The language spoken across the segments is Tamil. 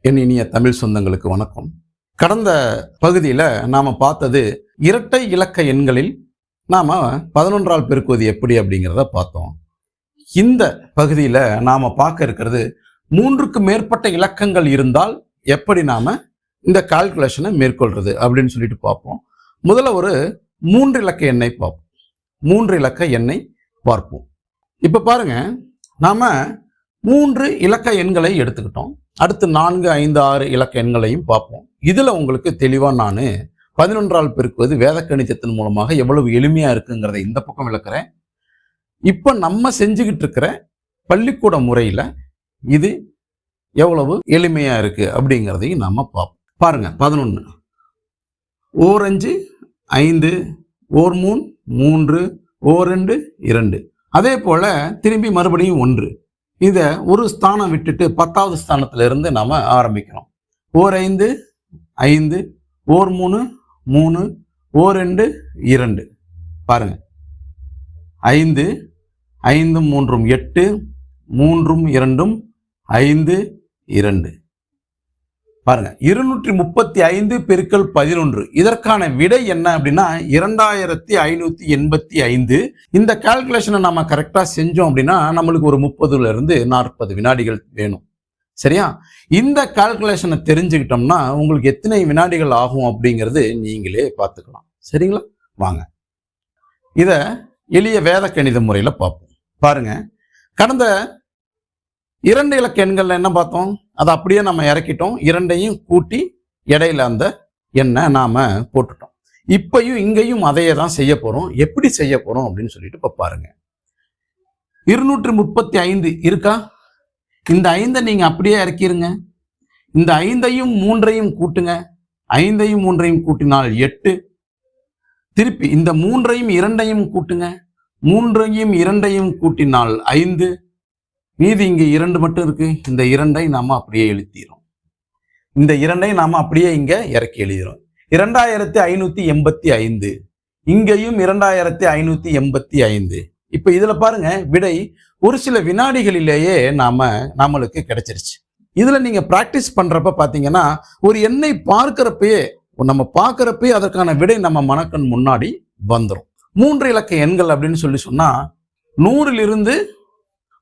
என் இனிய தமிழ் சொந்தங்களுக்கு வணக்கம். கடந்த பகுதியில் நாம் பார்த்தது இரட்டை இலக்க எண்களில் நாம் 11ஆல் பெருக்குவது எப்படி அப்படிங்கிறத பார்த்தோம். இந்த பகுதியில் நாம் பார்க்க இருக்கிறது 3க்கு மேற்பட்ட இலக்கங்கள் இருந்தால் எப்படி நாம் இந்த கால்குலேஷனை மேற்கொள்றது அப்படின்னு சொல்லிட்டு பார்ப்போம். முதல்ல ஒரு 3 இலக்க எண்ணை பார்ப்போம். 3 இலக்க எண்ணை பார்ப்போம். இப்போ பாருங்க, நாம் 3 இலக்க எண்களை எடுத்துக்கிட்டோம். அடுத்து 4, 5, 6 இலக்க எண்களையும் பார்ப்போம். இதில் உங்களுக்கு தெளிவாக நான் 11ஆல் பெருக்குவது வேதக்கணிதத்தின் மூலமாக எவ்வளவு எளிமையாக இருக்குங்கிறத இந்த பக்கம் விளக்குறேன். இப்போ நம்ம செஞ்சுக்கிட்டு இருக்கிற பள்ளிக்கூட முறையில் இது எவ்வளவு எளிமையாக இருக்குது அப்படிங்கிறதையும் நம்ம பார்ப்போம். பாருங்க, 11 ஓர் 5 5 ஓர் 3 3 ஓர் 2 2. அதே போல் திரும்பி மறுபடியும் 1. இதை ஒரு ஸ்தானம் விட்டுட்டு 10வது ஸ்தானத்துல இருந்து நாம ஆரம்பிக்கிறோம். ஓர் 5 5 ஓர் 3 3 ஓர் 2 2. பாருங்க, 5 5 3 8 3 2 5 2. பாருங்க, 235 பெருக்கல் 11. இதற்கான விடை என்ன அப்படின்னா 2585. இந்த கால்குலேஷனை நம்ம கரெக்டா செஞ்சோம் அப்படின்னா நம்மளுக்கு ஒரு 30ல இருந்து 40 வினாடிகள் வேணும். சரியா? இந்த கால்குலேஷனை தெரிஞ்சுக்கிட்டோம்னா உங்களுக்கு எத்தனை வினாடிகள் ஆகும் அப்படிங்கிறது நீங்களே பார்த்துக்கலாம். சரிங்களா? வாங்க இத எளிய வேத கணித முறையில பார்ப்போம். பாருங்க, கடந்த 2 இலக்க எண்கள்ல என்ன பார்த்தோம்? அதை அப்படியே நம்ம இறக்கிட்டோம். 2ஐயும் கூட்டி இடையில அந்த எண்ணை நாம போட்டுட்டோம். இப்பையும் இங்கேயும் அதையே தான் செய்ய போறோம். எப்படி செய்ய போறோம் அப்படின்னு சொல்லிட்டு இப்ப பாருங்க. 235 இருக்கா? இந்த 5ஐ நீங்க அப்படியே இறக்கிருங்க. இந்த 5ஐயும் 3ஐயும் கூட்டுங்க. 5ஐயும் 3ஐயும் கூட்டினால் 8. திருப்பி இந்த 3ஐயும் 2ஐயும் கூட்டுங்க. 3ஐயும் 2ஐயும் கூட்டினால் 5. மீதி இங்க 2 மட்டும் இருக்கு. இந்த 2ஐ நாம அப்படியே எழுதிறோம். இந்த 2ஐ நாம அப்படியே இங்க இறக்கி எழுதிறோம். 2585. இங்கேயும் 2585. இப்ப இதுல பாருங்க, விடை ஒரு சில வினாடிகளிலேயே நம்மளுக்கு கிடைச்சிருச்சு. இதுல நீங்க பிராக்டிஸ் பண்றப்ப பாத்தீங்கன்னா ஒரு எண்ணை பார்க்கிறப்பயே அதற்கான விடை நம்ம மனக்கண் முன்னாடி வந்துடும். 3 இலக்க எண்கள் அப்படின்னு சொன்னா 100லிருந்து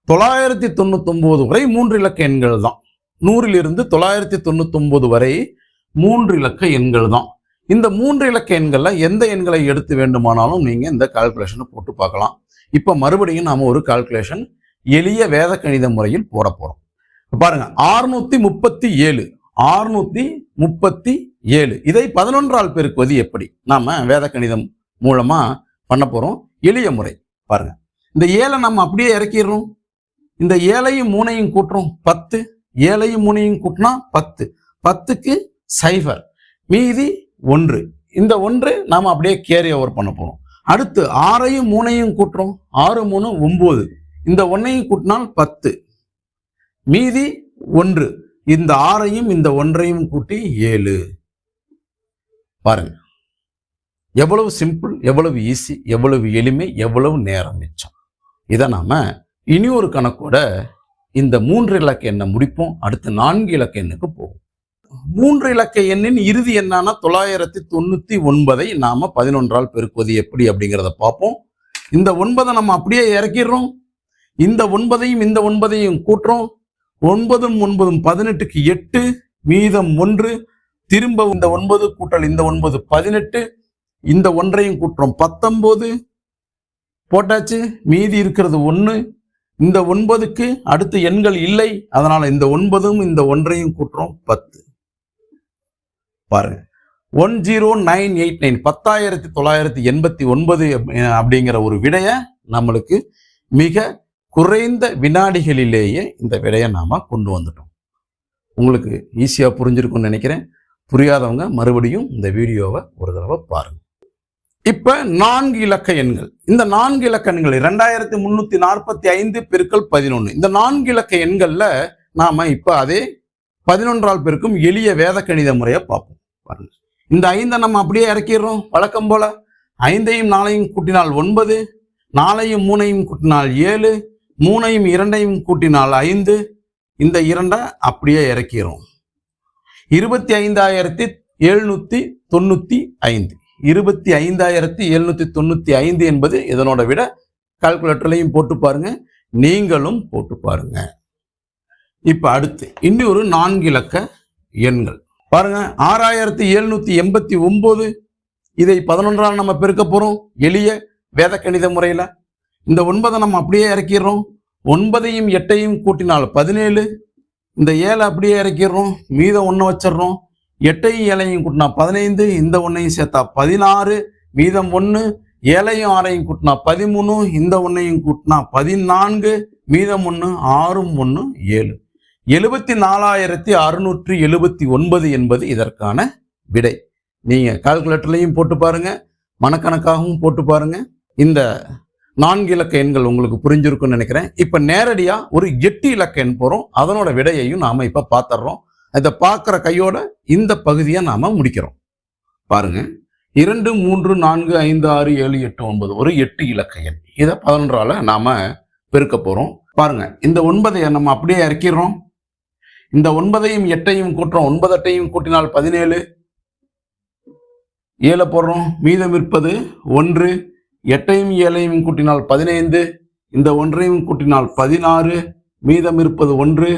999 வரை 3 இலக்க எண்கள் தான். 100லிருந்து 999 வரை 3 இலக்க எண்கள் தான். இந்த 3 இலக்க எண்கள்ல எந்த எண்களை எடுத்து வேண்டுமானாலும் நீங்க இந்த கால்குலேஷனை போட்டு பார்க்கலாம். இப்ப மறுபடியும் நாம ஒரு கால்குலேஷன் எளிய வேத கணித முறையில் போட போறோம். பாருங்க, 637 637. இதை 11ஆல் பெருக்குவது எப்படி நாம வேத கணிதம் மூலமா பண்ண போறோம். எளிய முறை பாருங்க. இந்த 7 நம்ம அப்படியே இறக்கிடுறோம். இந்த 7ஐயும் 3ஐயும் கூட்டுறோம் 10. 7ஐயும் 3ஐயும் கூட்டினா 10. 10க்கு 0. மீதி 1. இந்த 1 நாம அப்படியே கேரி ஓவர் பண்ண போறோம். அடுத்து 6ஐயும் 3ஐயும் கூட்டுறோம். 6 3 9. இந்த 1ஐயும் கூட்டினால் 10. மீதி 1. இந்த 6ஐயும் இந்த 1ஐயும் கூட்டி 7. பாருங்க, எவ்வளவு சிம்பிள், எவ்வளவு ஈஸி, எவ்வளவு எளிமை, எவ்வளவு நேரம் மிச்சம். இதை நாம இனி ஒரு கணக்கோட இந்த 3 இலக்க எண்ணை முடிப்போம். அடுத்து 4 இலக்க எண்ணுக்கு போவோம். 3 இலக்க எண்ணின் இறுதி எண்ணான 999ஐ நாம 11ஆல் பெருக்குவது எப்படி அப்படிங்கிறத பார்ப்போம். இந்த 9ஐ நம்ம அப்படியே இறக்கிடுறோம். இந்த 9ஐயும் இந்த 9ஐயும் கூட்டுறோம். 9 9 18க்கு 8. மீதம் 1. திரும்ப இந்த 9 கூட்டல் இந்த 9 18. இந்த 1ஐயும் கூட்டுறோம் 19. போட்டாச்சு. மீதி இருக்கிறது 1. இந்த 9க்கு அடுத்த எண்கள் இல்லை. அதனால இந்த 9ம் இந்த 1ஐயும் கூட்டுறோம் 10. பாருங்க, 10989 10989 அப்படிங்கிற ஒரு விடைய நம்மளுக்கு மிக குறைந்த வினாடிகளிலேயே இந்த விடையை நாம கொண்டு வந்துட்டோம். உங்களுக்கு ஈஸியா புரிஞ்சிருக்கும்னு நினைக்கிறேன். புரியாதவங்க மறுபடியும் இந்த வீடியோவை ஒரு தடவை பாருங்க. இப்ப 4 இலக்க எண்கள். இந்த 4 இலக்க எண்கள் 2345 பெருக்கல் 11. இந்த 4 இலக்க எண்கள்ல நாம இப்ப அதே 11ஆல் பெருக்கும் எளிய வேத கணித முறையை பார்ப்போம். பாருங்க, இந்த 5ஐ நம்ம அப்படியே இறக்கிடுறோம். வழக்கம் போல 5ஐயும் 4ஐயும் கூட்டினால் 9. 4ஐயும் 3ஐயும் கூட்டினால் 7. 3ஐயும் 2ஐயும் கூட்டினால் 5. இந்த 2ஐ அப்படியே இறக்கிறோம். 25,795. 25,795 என்பது இதனோட விட. கால்குலேட்டர்லையும் போட்டு பாருங்க, நீங்களும் போட்டு பாருங்க. இப்ப அடுத்து இன்னொரு 4 இலக்க எண்கள் பாருங்க. 6,789. இதை 11ஆல் நம்ம பெருக்க போறோம் எளிய வேத கணித முறையில. இந்த 9 நம்ம அப்படியே இறக்கிடுறோம். 9ஐயும் 8ஐயும் கூட்டினால் 17. இந்த 7 அப்படியே இறக்கிடுறோம், மீதம் 1 வச்சிடறோம். 8ஐயும் 7ஐயும் கூட்டினா 15, இந்த 1ஐயும் சேர்த்தா 16, மீதம் 1. 7ஐயும் 6ஐயும் கூட்டினா 13, இந்த 1ஐயும் கூட்டினா 14, மீதம் 1. 6 1 7. 74,679 என்பது இதற்கான விடை. நீங்க கால்குலேட்டர்லையும் போட்டு பாருங்க, மனக்கணக்காகவும் போட்டு பாருங்க. இந்த 4 இலக்க எண்கள் உங்களுக்கு புரிஞ்சிருக்கும்னு நினைக்கிறேன். இப்ப நேரடியா ஒரு 8 இலக்க எண் போறோம், அதனோட விடையையும் நாம இப்ப பார்த்துறோம். இதை பார்க்குற கையோட இந்த பகுதியை நாம முடிக்கிறோம். பாருங்க, 2 3 4 5 6 7 8 9 ஒரு 8 இலக்க எண். இதை 11ஆல நாம பெருக்க போறோம். பாருங்க, இந்த 9ஐ நம்ம அப்படியே இறக்கிறோம். இந்த 9ஐயும் 8ஐயும் கூட்டுறோம். 9 8ஐயும் கூட்டினால் 17, 7 போடுறோம், மீதம் இருப்பது 1. 8ஐயும் 7ஐயும் கூட்டினால் 15, இந்த 1ஐயும் கூட்டினால் 16, மீதம் இருப்பது 1.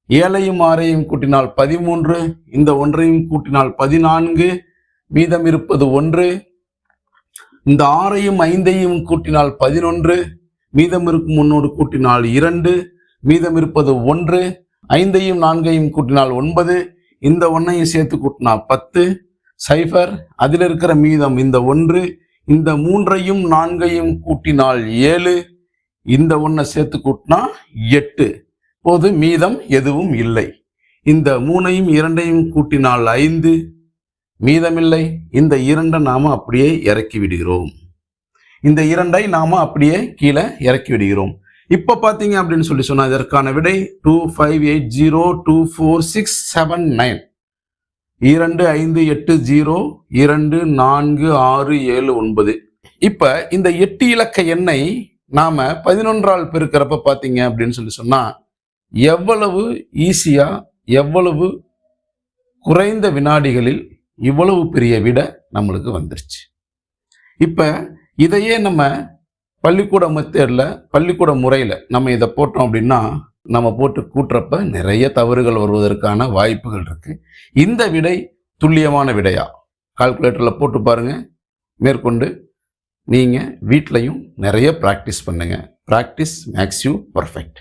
7ஐயும் 6ஐயும் கூட்டினால் 13, இந்த 1ஐயும் கூட்டினால் 14, மீதம் இருப்பது 1. இந்த 6ஐயும் 5ஐயும் கூட்டினால் 11, மீதம் இருக்கும் 1 கூட்டினால் 2, மீதம் இருப்பது 1. 5ஐயும் 4ஐயும் கூட்டினால் 9, இந்த 1ஐயும் சேர்த்து கூட்டினா 10, 0. அதில் இருக்கிற மீதம் இந்த 1. இந்த 3ஐயும் 4ஐயும் கூட்டினால் 7, இந்த 1 சேர்த்து கூட்டினா 8. போது மீதம் எதுவும் இல்லை. இந்த 3ஐயும் 2ஐயும் கூட்டினால் 5, மீதமில்லை. இந்த 2 நாம அப்படியே இறக்கி விடுகிறோம். இந்த 2ஐ நாம அப்படியே கீழே இறக்கி விடுகிறோம். இப்ப பாத்தீங்க அப்படின்னு சொன்னா இதற்கான விடை 25824679. 2 5 8 0 2 4 6 7 9. இப்ப இந்த 8 இலக்க எண்ணை நாம 11ஆல் பெருக்கிறப்ப பாத்தீங்க அப்படின்னு சொன்னா எவ்வளவு ஈஸியா, எவ்வளவு குறைந்த வினாடிகளில் இவ்வளவு பெரிய விடை நம்மளுக்கு வந்துருச்சு. இப்ப இதையே நம்ம பள்ளிக்கூட மெத்தட்ல, பள்ளிக்கூட முறையில நம்ம இதை போட்டோம் அப்படின்னா நம்ம போட்டு கூட்டுறப்ப நிறைய தவறுகள் வருவதற்கான வாய்ப்புகள் இருக்கு. இந்த விடை துல்லியமான விடையா? கால்குலேட்டர்ல போட்டு பாருங்க. மேற்கொண்டு நீங்க வீட்லையும் நிறைய பிராக்டிஸ் பண்ணுங்க. Practice makes you perfect.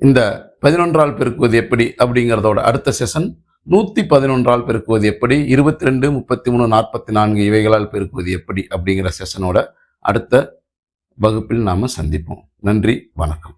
இந்த 11ஆல் பெருக்குவது எப்படி அப்படிங்கிறதோட அடுத்த செஷன் 111ஆல் பெருக்குவது எப்படி, 22 33 44 இவைகளால் பெருக்குவது எப்படி அப்படிங்கிற செஷனோட அடுத்த வகுப்பில் நாம சந்திப்போம். நன்றி, வணக்கம்.